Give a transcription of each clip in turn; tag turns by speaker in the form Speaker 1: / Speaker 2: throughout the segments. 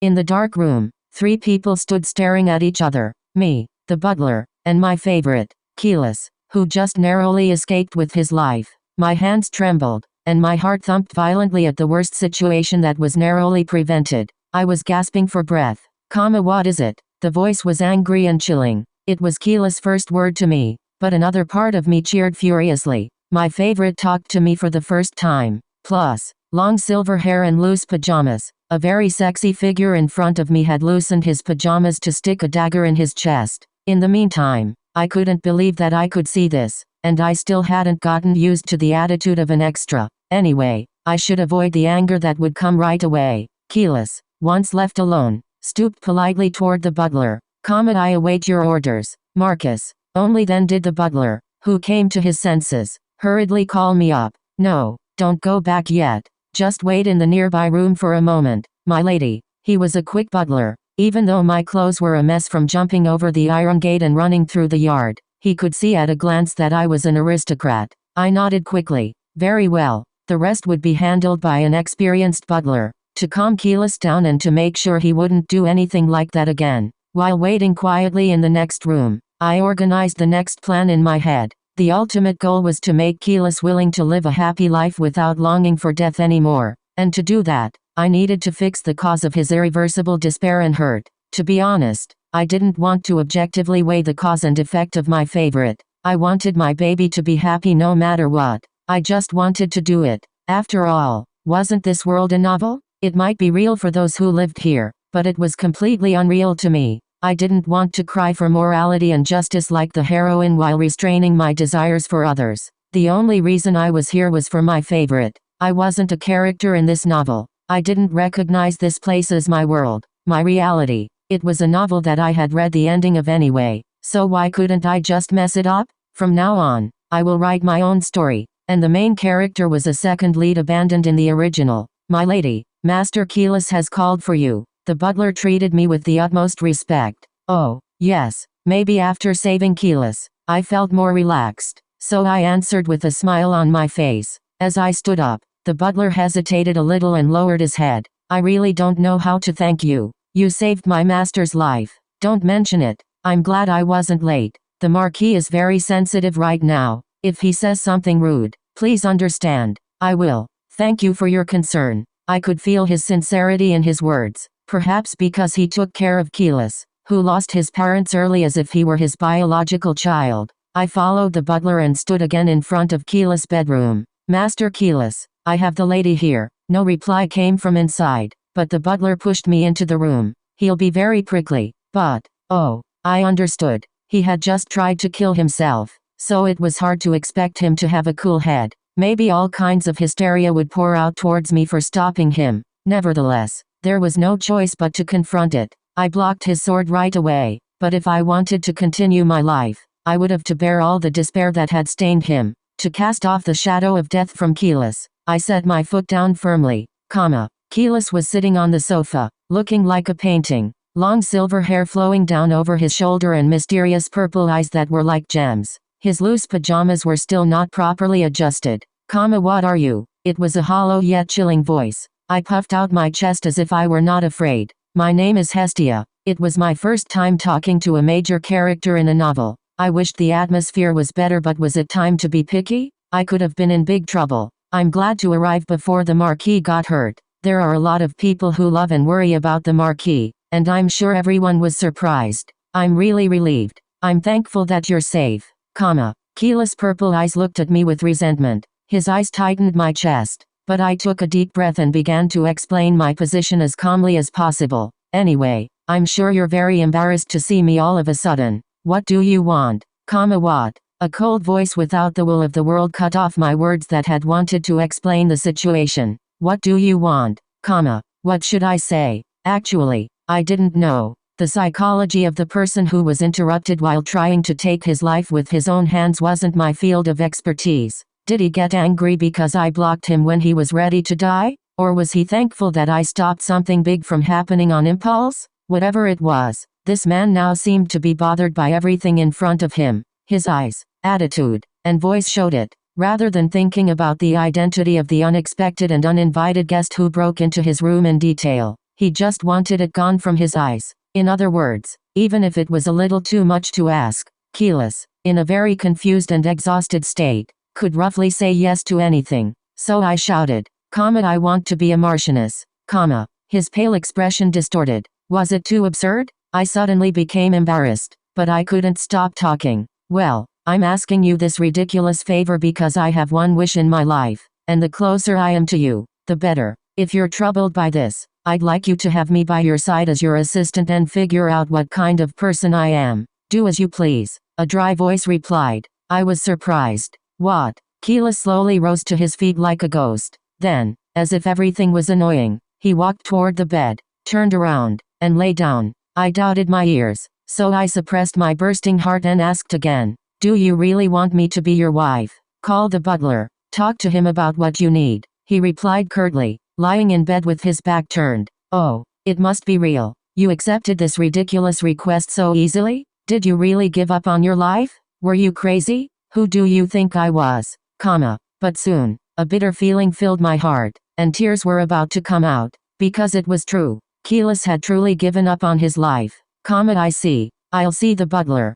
Speaker 1: In the dark room, 3 people stood staring at each other. Me, the butler, and my favorite, Caelus, who just narrowly escaped with his life. My hands trembled, and my heart thumped violently at the worst situation that was narrowly prevented. I was gasping for breath. What is it? The voice was angry and chilling. It was Caelus' first word to me, but another part of me cheered furiously. My favorite talked to me for the first time. Plus, long silver hair and loose pajamas. A very sexy figure in front of me had loosened his pajamas to stick a dagger in his chest. In the meantime, I couldn't believe that I could see this, and I still hadn't gotten used to the attitude of an extra. Anyway, I should avoid the anger that would come right away. Caelus, once left alone, stooped politely toward the butler. I await your orders, Marcus. Only then did the butler, who came to his senses, hurriedly call me up. No, don't go back yet. Just wait in the nearby room for a moment, my lady. He was a quick butler. Even though my clothes were a mess from jumping over the iron gate and running through the yard, he could see at a glance that I was an aristocrat. I nodded quickly. Very well. The rest would be handled by an experienced butler. To calm Caelus down and to make sure he wouldn't do anything like that again. While waiting quietly in the next room, I organized the next plan in my head. The ultimate goal was to make Caelus willing to live a happy life without longing for death anymore. And to do that, I needed to fix the cause of his irreversible despair and hurt. To be honest, I didn't want to objectively weigh the cause and effect of my favorite. I wanted my baby to be happy no matter what. I just wanted to do it. After all, wasn't this world a novel? It might be real for those who lived here, but it was completely unreal to me. I didn't want to cry for morality and justice like the heroine while restraining my desires for others. The only reason I was here was for my favorite. I wasn't a character in this novel. I didn't recognize this place as my world, my reality. It was a novel that I had read the ending of anyway, so why couldn't I just mess it up? From now on, I will write my own story, and the main character was a second lead abandoned in the original. My lady, Master Caelus has called for you. The butler treated me with the utmost respect. Oh, yes, maybe after saving Caelus, I felt more relaxed, so I answered with a smile on my face. As I stood up, the butler hesitated a little and lowered his head. I really don't know how to thank you. You saved my master's life. Don't mention it. I'm glad I wasn't late. The Marquis is very sensitive right now. If he says something rude, please understand. I will. Thank you for your concern. I could feel his sincerity in his words. Perhaps because he took care of Caelus, who lost his parents early as if he were his biological child. I followed the butler and stood again in front of Caelus' bedroom. Master Caelus, I have the lady here. No reply came from inside, but the butler pushed me into the room. He'll be very prickly, but, oh, I understood. He had just tried to kill himself, so it was hard to expect him to have a cool head. Maybe all kinds of hysteria would pour out towards me for stopping him. Nevertheless, there was no choice but to confront it. I blocked his sword right away, but if I wanted to continue my life, I would have to bear all the despair that had stained him. To cast off the shadow of death from Caelus, I set my foot down firmly. Caelus was sitting on the sofa, looking like a painting. Long silver hair flowing down over his shoulder and mysterious purple eyes that were like gems. His loose pajamas were still not properly adjusted. What are you? It was a hollow yet chilling voice. I puffed out my chest as if I were not afraid. My name is Hestia. It was my first time talking to a major character in a novel. I wished the atmosphere was better, but was it time to be picky? I could have been in big trouble. I'm glad to arrive before the Marquis got hurt. There are a lot of people who love and worry about the Marquis, and I'm sure everyone was surprised. I'm really relieved. I'm thankful that you're safe. Caelus' purple eyes looked at me with resentment. His eyes tightened my chest. But I took a deep breath and began to explain my position as calmly as possible. Anyway, I'm sure you're very embarrassed to see me all of a sudden. What do you want? What? A cold voice without the will of the world cut off my words that had wanted to explain the situation. What do you want? What should I say? Actually, I didn't know. The psychology of the person who was interrupted while trying to take his life with his own hands wasn't my field of expertise. Did he get angry because I blocked him when he was ready to die? Or was he thankful that I stopped something big from happening on impulse? Whatever it was, this man now seemed to be bothered by everything in front of him. His eyes, attitude, and voice showed it. Rather than thinking about the identity of the unexpected and uninvited guest who broke into his room in detail, He just wanted it gone from his eyes. In other words, even if it was a little too much to ask, Caelus, in a very confused and exhausted state, could roughly say yes to anything. So I shouted, I want to be a Marchioness, His pale expression distorted. Was it too absurd? I suddenly became embarrassed, but I couldn't stop talking. Well, I'm asking you this ridiculous favor because I have one wish in my life, and the closer I am to you, the better. If you're troubled by this, I'd like you to have me by your side as your assistant and figure out what kind of person I am. Do as you please, a dry voice replied. I was surprised. What? Caelus slowly rose to his feet like a ghost. Then, as if everything was annoying, he walked toward the bed, turned around, and lay down. I doubted my ears, so I suppressed my bursting heart and asked again, do you really want me to be your wife? Call the butler. Talk to him about what you need. He replied curtly, lying in bed with his back turned. Oh, it must be real. You accepted this ridiculous request so easily? Did you really give up on your life? Were you crazy? Who do you think I was? But soon, a bitter feeling filled my heart, and tears were about to come out, because it was true. Caelus had truly given up on his life. I see. I'll see the butler.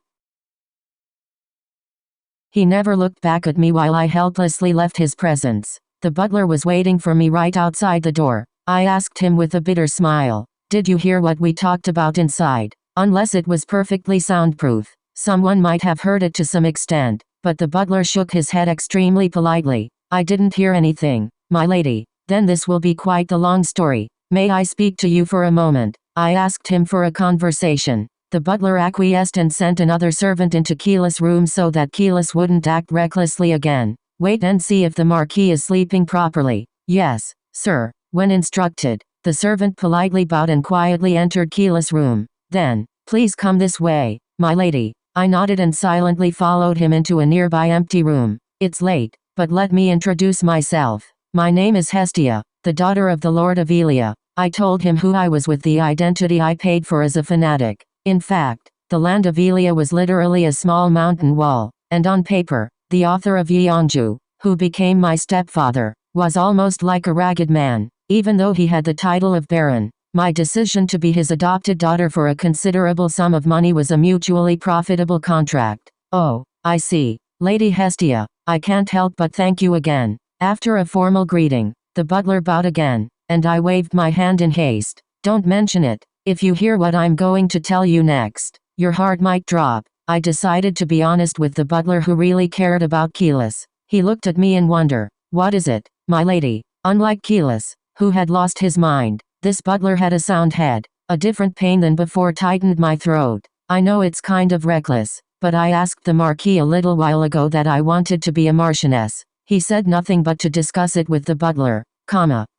Speaker 1: He never looked back at me while I helplessly left his presence. The butler was waiting for me right outside the door. I asked him with a bitter smile, did you hear what we talked about inside? Unless it was perfectly soundproof, someone might have heard it to some extent, but the butler shook his head extremely politely. I didn't hear anything, my lady. Then this will be quite the long story. May I speak to you for a moment? I asked him for a conversation. The butler acquiesced and sent another servant into Caelus' room so that Caelus wouldn't act recklessly again. Wait and see if the Marquis is sleeping properly. Yes, sir. When instructed, the servant politely bowed and quietly entered Caelus' room. Then, please come this way, my lady. I nodded and silently followed him into a nearby empty room. It's late, but let me introduce myself. My name is Hestia, the daughter of the Lord of Elia. I told him who I was with the identity I paid for as a fanatic. In fact, the land of Elia was literally a small mountain wall, and on paper, the author of Yeongju, who became my stepfather, was almost like a ragged man, even though he had the title of Baron. My decision to be his adopted daughter for a considerable sum of money was a mutually profitable contract. Oh, I see. Lady Hestia, I can't help but thank you again. After a formal greeting, the butler bowed again, and I waved my hand in haste. Don't mention it. If you hear what I'm going to tell you next, your heart might drop. I decided to be honest with the butler who really cared about Caelus. He looked at me in wonder. What is it, my lady? Unlike Caelus, who had lost his mind, this butler had a sound head. A different pain than before tightened my throat. I know it's kind of reckless, but I asked the Marquis a little while ago that I wanted to be a Marchioness. He said nothing but to discuss it with the butler,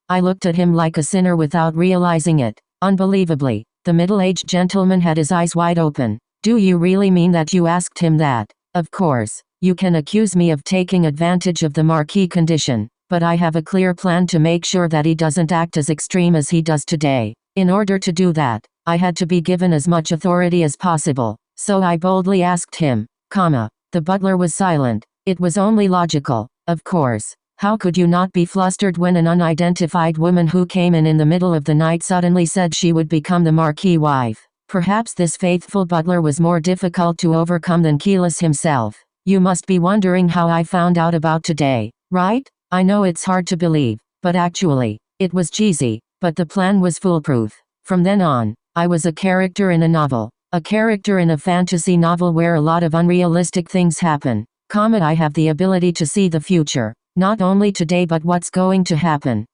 Speaker 1: I looked at him like a sinner without realizing it. Unbelievably, the middle-aged gentleman had his eyes wide open. Do you really mean that you asked him that? Of course, you can accuse me of taking advantage of the Marquis condition, but I have a clear plan to make sure that he doesn't act as extreme as he does today. In order to do that, I had to be given as much authority as possible, so I boldly asked him, The butler was silent. It was only logical, of course. How could you not be flustered when an unidentified woman who came in the middle of the night suddenly said she would become the Marquis' wife? Perhaps this faithful butler was more difficult to overcome than Caelus himself. You must be wondering how I found out about today, right? I know it's hard to believe, but actually, it was cheesy, but the plan was foolproof. From then on, I was a character in a novel. A character in a fantasy novel where a lot of unrealistic things happen. I have the ability to see the future. Not only today but what's going to happen,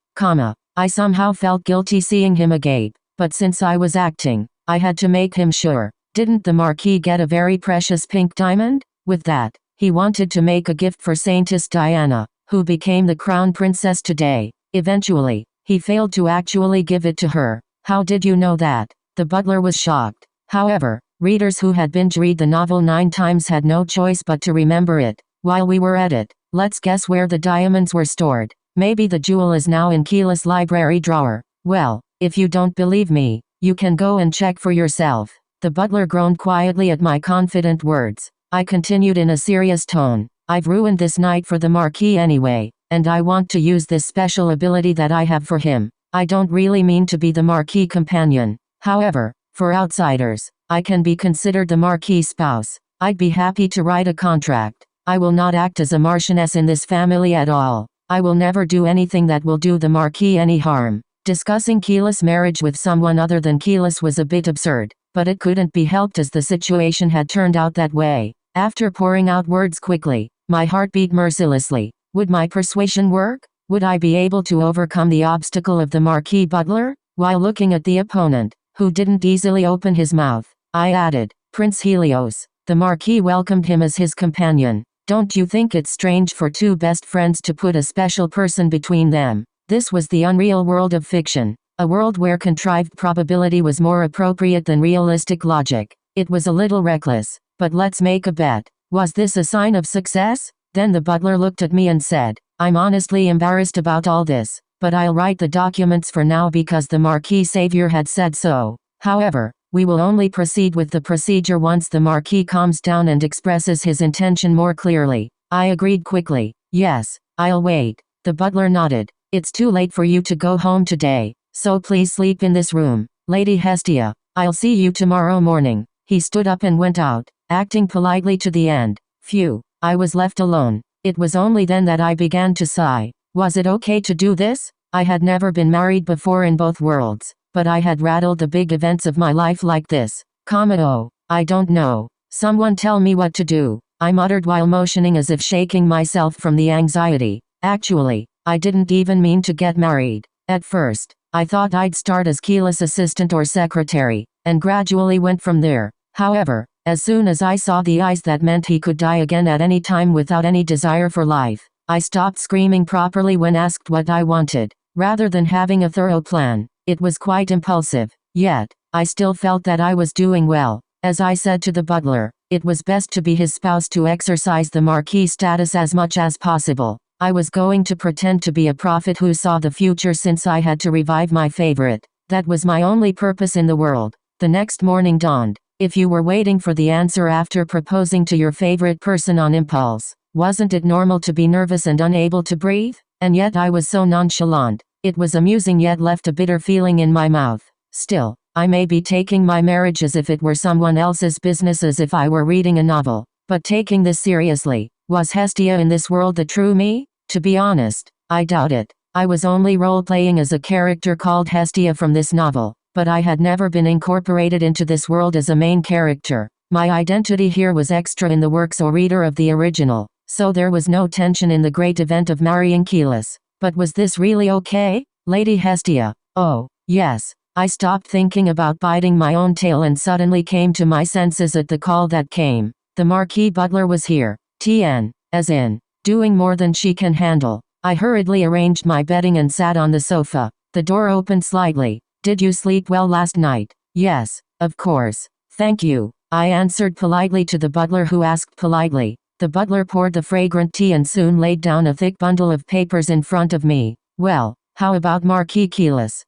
Speaker 1: I somehow felt guilty seeing him agape, but since I was acting, I had to make him sure. Didn't the Marquis get a very precious pink diamond? With that, he wanted to make a gift for Saintess Diana, who became the crown princess today. Eventually, he failed to actually give it to her. How did you know that? The butler was shocked. However, readers who had binge-read the novel 9 times had no choice but to remember it. While we were at it, let's guess where the diamonds were stored. Maybe the jewel is now in Caelus' library drawer. Well, if you don't believe me, you can go and check for yourself. The butler groaned quietly at my confident words. I continued in a serious tone. I've ruined this night for the Marquis anyway, and I want to use this special ability that I have for him. I don't really mean to be the Marquis companion. However, for outsiders, I can be considered the Marquis spouse. I'd be happy to write a contract. I will not act as a Marchioness in this family at all. I will never do anything that will do the Marquis any harm. Discussing Caelus' marriage with someone other than Caelus was a bit absurd, but it couldn't be helped as the situation had turned out that way. After pouring out words quickly, my heart beat mercilessly. Would my persuasion work? Would I be able to overcome the obstacle of the Marquis butler? While looking at the opponent, who didn't easily open his mouth, I added, Prince Helios. The Marquis welcomed him as his companion. Don't you think it's strange for two best friends to put a special person between them? This was the unreal world of fiction, a world where contrived probability was more appropriate than realistic logic. It was a little reckless, but let's make a bet. Was this a sign of success? Then the butler looked at me and said, I'm honestly embarrassed about all this, but I'll write the documents for now because the Marquis Savior had said so. However, we will only proceed with the procedure once the Marquis calms down and expresses his intention more clearly. I agreed quickly. Yes, I'll wait. The butler nodded. It's too late for you to go home today, so please sleep in this room. Lady Hestia, I'll see you tomorrow morning. He stood up and went out, acting politely to the end. Phew, I was left alone. It was only then that I began to sigh. Was it okay to do this? I had never been married before in both worlds, but I had rattled the big events of my life like this. Oh, I don't know. Someone tell me what to do, I muttered while motioning as if shaking myself from the anxiety. Actually, I didn't even mean to get married. At first, I thought I'd start as Caelus' assistant or secretary, and gradually went from there. However, as soon as I saw the eyes that meant he could die again at any time without any desire for life, I stopped screaming properly when asked what I wanted. Rather than having a thorough plan, it was quite impulsive. Yet, I still felt that I was doing well. As I said to the butler, it was best to be his spouse to exercise the Marquis status as much as possible. I was going to pretend to be a prophet who saw the future since I had to revive my favorite. That was my only purpose in the world. The next morning dawned. If you were waiting for the answer after proposing to your favorite person on impulse, wasn't it normal to be nervous and unable to breathe? And yet I was so nonchalant. It was amusing yet left a bitter feeling in my mouth. Still, I may be taking my marriage as if it were someone else's business, as if I were reading a novel, but taking this seriously. Was Hestia in this world the true me? To be honest, I doubt it. I was only role-playing as a character called Hestia from this novel, but I had never been incorporated into this world as a main character. My identity here was extra in the works or reader of the original, so there was no tension in the great event of marrying Caelus. But was this really okay? Lady Hestia. Oh, yes. I stopped thinking about biting my own tail and suddenly came to my senses at the call that came. The Marquis butler was here. TN, as in, doing more than she can handle. I hurriedly arranged my bedding and sat on the sofa. The door opened slightly. Did you sleep well last night? Yes, of course. Thank you, I answered politely to the butler, who asked politely. The butler poured the fragrant tea and soon laid down a thick bundle of papers in front of me. Well, how about Marquis Caelus?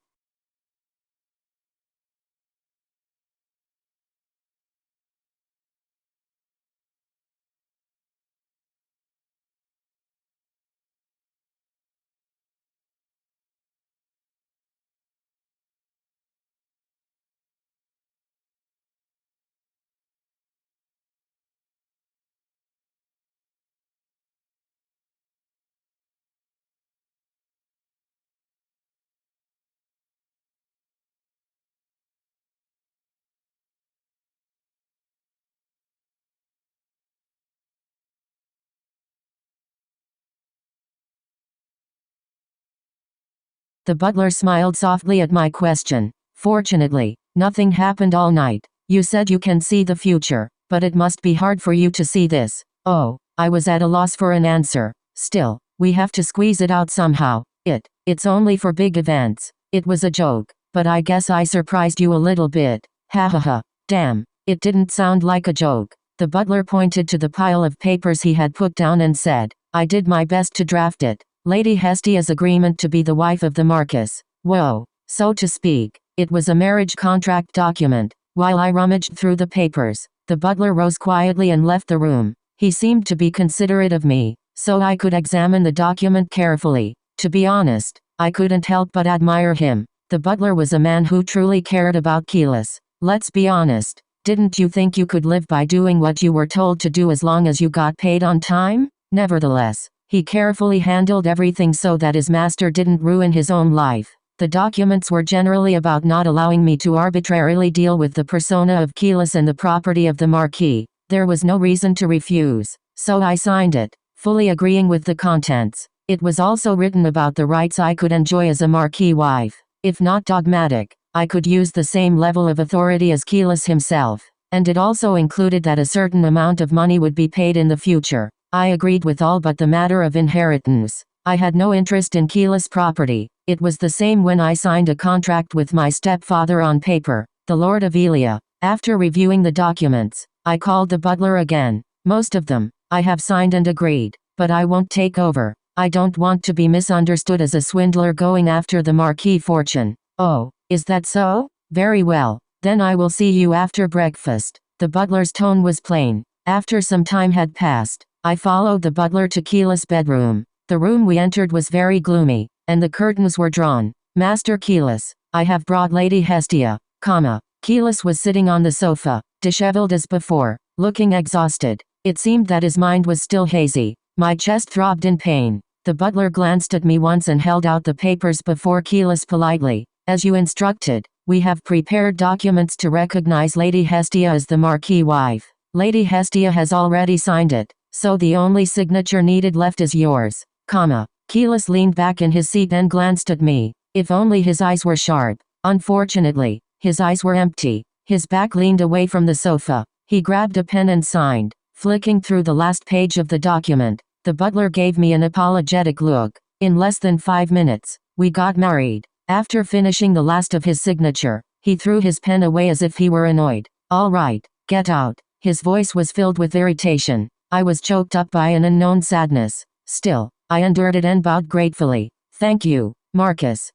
Speaker 1: The butler smiled softly at my question. Fortunately, nothing happened all night. You said you can see the future, but it must be hard for you to see this. Oh, I was at a loss for an answer. Still, we have to squeeze it out somehow. It's only for big events. It was a joke, but I guess I surprised you a little bit. Ha ha ha. Damn, it didn't sound like a joke. The butler pointed to the pile of papers he had put down and said, I did my best to draft it. Lady Hestia's agreement to be the wife of the Marquis. Whoa, so to speak, it was a marriage contract document. While I rummaged through the papers, the butler rose quietly and left the room. He seemed to be considerate of me, so I could examine the document carefully. To be honest, I couldn't help but admire him. The butler was a man who truly cared about Caelus. Let's be honest. Didn't you think you could live by doing what you were told to do as long as you got paid on time? Nevertheless, he carefully handled everything so that his master didn't ruin his own life. The documents were generally about not allowing me to arbitrarily deal with the persona of Caelus and the property of the Marquis. There was no reason to refuse, so I signed it, fully agreeing with the contents. It was also written about the rights I could enjoy as a Marquis wife. If not dogmatic, I could use the same level of authority as Caelus himself, and it also included that a certain amount of money would be paid in the future. I agreed with all but the matter of inheritance. I had no interest in Caelus property. It was the same when I signed a contract with my stepfather on paper, the Lord of Elia. After reviewing the documents, I called the butler again. Most of them, I have signed and agreed, but I won't take over. I don't want to be misunderstood as a swindler going after the Marquis fortune. Oh, is that so? Very well, then I will see you after breakfast. The butler's tone was plain. After some time had passed, I followed the butler to Caelus' bedroom. The room we entered was very gloomy, and the curtains were drawn. Master Caelus, I have brought Lady Hestia, Caelus was sitting on the sofa, disheveled as before, looking exhausted. It seemed that his mind was still hazy. My chest throbbed in pain. The butler glanced at me once and held out the papers before Caelus politely. As you instructed, we have prepared documents to recognize Lady Hestia as the Marquis wife. Lady Hestia has already signed it, so the only signature needed left is yours, Caelus leaned back in his seat and glanced at me. If only his eyes were sharp. Unfortunately, his eyes were empty. His back leaned away from the sofa. He grabbed a pen and signed, flicking through the last page of the document. The butler gave me an apologetic look. In less than 5 minutes, we got married. After finishing the last of his signature, he threw his pen away as if he were annoyed. All right, get out. His voice was filled with irritation. I was choked up by an unknown sadness. Still, I endured it and bowed gratefully. Thank you, Marcus,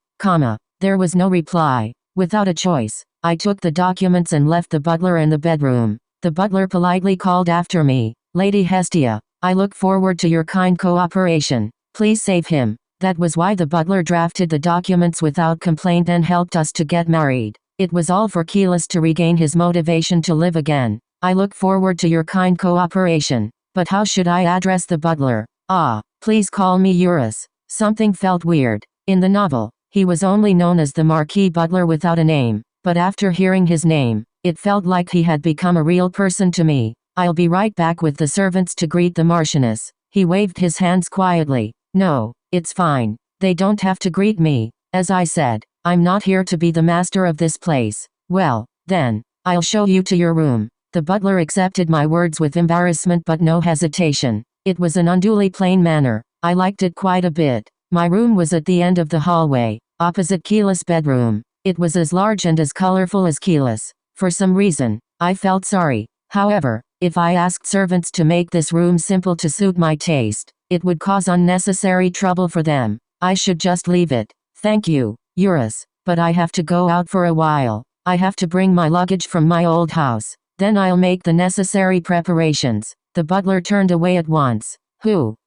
Speaker 1: There was no reply. Without a choice, I took the documents and left the butler in the bedroom. The butler politely called after me. Lady Hestia, I look forward to your kind cooperation. Please save him. That was why the butler drafted the documents without complaint and helped us to get married. It was all for Caelus to regain his motivation to live again. I look forward to your kind cooperation. But how should I address the butler? Please call me Eurus. Something felt weird. In the novel, he was only known as the Marquis Butler without a name, but after hearing his name, it felt like he had become a real person to me. I'll be right back with the servants to greet the Marchioness. He waved his hands quietly. No, it's fine. They don't have to greet me. As I said, I'm not here to be the master of this place. Well, then, I'll show you to your room. The butler accepted my words with embarrassment but no hesitation. It was an unduly plain manner. I liked it quite a bit. My room was at the end of the hallway, opposite Caelus' bedroom. It was as large and as colorful as Caelus. For some reason, I felt sorry. However, if I asked servants to make this room simple to suit my taste, it would cause unnecessary trouble for them. I should just leave it. Thank you, Eurus, but I have to go out for a while. I have to bring my luggage from my old house. Then I'll make the necessary preparations. The butler turned away at once.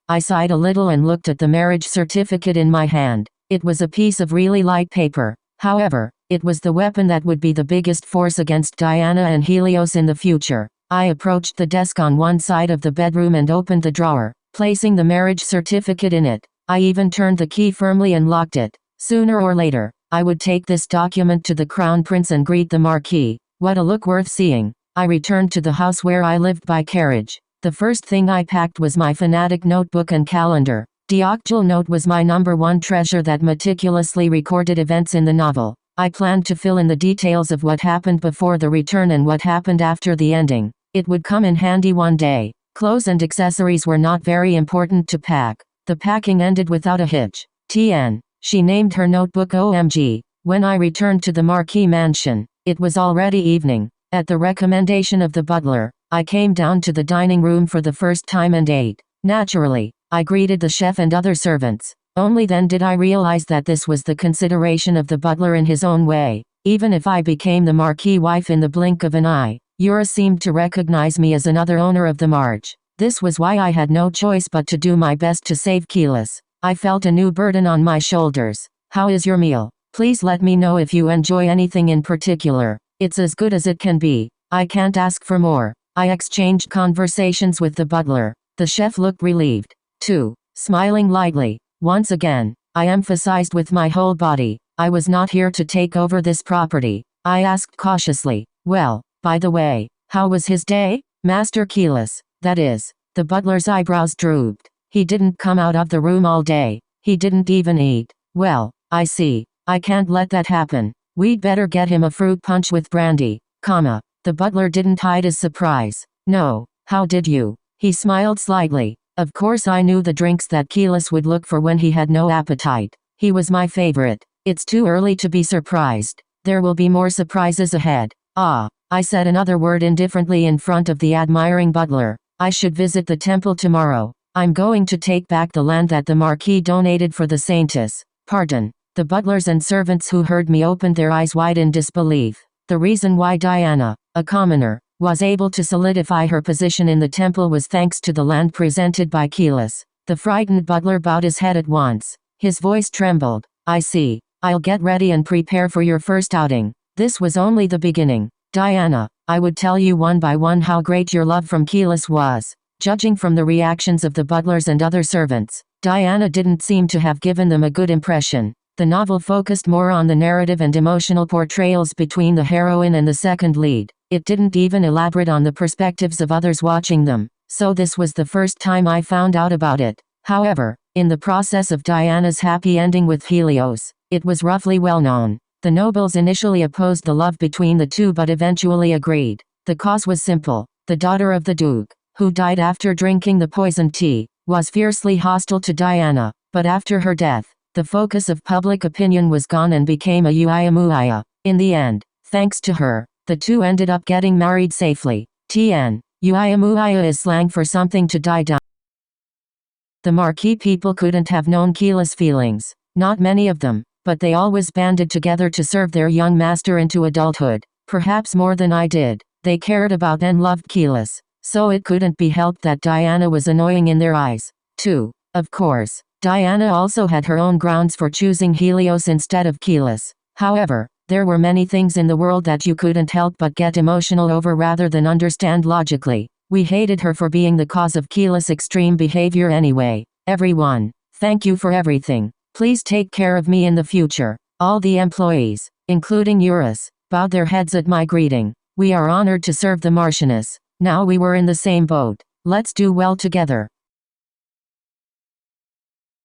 Speaker 1: I sighed a little and looked at the marriage certificate in my hand. It was a piece of really light paper. However, it was the weapon that would be the biggest force against Diana and Helios in the future. I approached the desk on one side of the bedroom and opened the drawer, placing the marriage certificate in it. I even turned the key firmly and locked it. Sooner or later, I would take this document to the Crown Prince and greet the Marquis. What a look worth seeing. I returned to the house where I lived by carriage. The first thing I packed was my fanatic notebook and calendar. The octal note was my #1 treasure that meticulously recorded events in the novel. I planned to fill in the details of what happened before the return and what happened after the ending. It would come in handy one day. Clothes and accessories were not very important to pack. The packing ended without a hitch. TN. She named her notebook OMG. When I returned to the Marquis mansion, it was already evening. At the recommendation of the butler, I came down to the dining room for the first time and ate. Naturally, I greeted the chef and other servants. Only then did I realize that this was the consideration of the butler in his own way. Even if I became the Marquis wife in the blink of an eye, Eurus seemed to recognize me as another owner of the March. This was why I had no choice but to do my best to save Caelus. I felt a new burden on my shoulders. How is your meal? Please let me know if you enjoy anything in particular. It's as good as it can be. I can't ask for more. I exchanged conversations with the butler. The chef looked relieved, too, smiling lightly. Once again, I emphasized with my whole body, I was not here to take over this property. I asked cautiously, well, by the way, how was his day, Master Caelus? That is, the butler's eyebrows drooped. He didn't come out of the room all day. He didn't even eat. Well, I see. I can't let that happen. We'd better get him a fruit punch with brandy, comma. The butler didn't hide his surprise. No, how did you? He smiled slightly. Of course I knew the drinks that Caelus would look for when he had no appetite. He was my favorite. It's too early to be surprised. There will be more surprises ahead. Ah, I said another word indifferently in front of the admiring butler. I should visit the temple tomorrow. I'm going to take back the land that the Marquis donated for the Saintess. Pardon. The butlers and servants who heard me opened their eyes wide in disbelief. The reason why Diana, a commoner, was able to solidify her position in the temple was thanks to the land presented by Caelus. The frightened butler bowed his head at once. His voice trembled. I see. I'll get ready and prepare for your first outing. This was only the beginning. Diana, I would tell you one by one how great your love from Caelus was. Judging from the reactions of the butlers and other servants, Diana didn't seem to have given them a good impression. The novel focused more on the narrative and emotional portrayals between the heroine and the second lead. It didn't even elaborate on the perspectives of others watching them, so this was the first time I found out about it. However, in the process of Diana's happy ending with Helios, it was roughly well known. The nobles initially opposed the love between the two but eventually agreed. The cause was simple. The daughter of the Duke, who died after drinking the poisoned tea, was fiercely hostile to Diana, but after her death, the focus of public opinion was gone and became a Uiamuia. In the end, thanks to her, the two ended up getting married safely. TN. Uiamuia is slang for something to die down. The Marquis people couldn't have known Caelus' feelings. Not many of them, but they always banded together to serve their young master into adulthood. Perhaps more than I did. They cared about and loved Caelus, so it couldn't be helped that Diana was annoying in their eyes, too. Of course, Diana also had her own grounds for choosing Helios instead of Caelus. However, there were many things in the world that you couldn't help but get emotional over rather than understand logically. We hated her for being the cause of Caelus' extreme behavior anyway. Everyone, thank you for everything. Please take care of me in the future. All the employees, including Eurus, bowed their heads at my greeting. We are honored to serve the Marchioness. Now we were in the same boat. Let's do well together.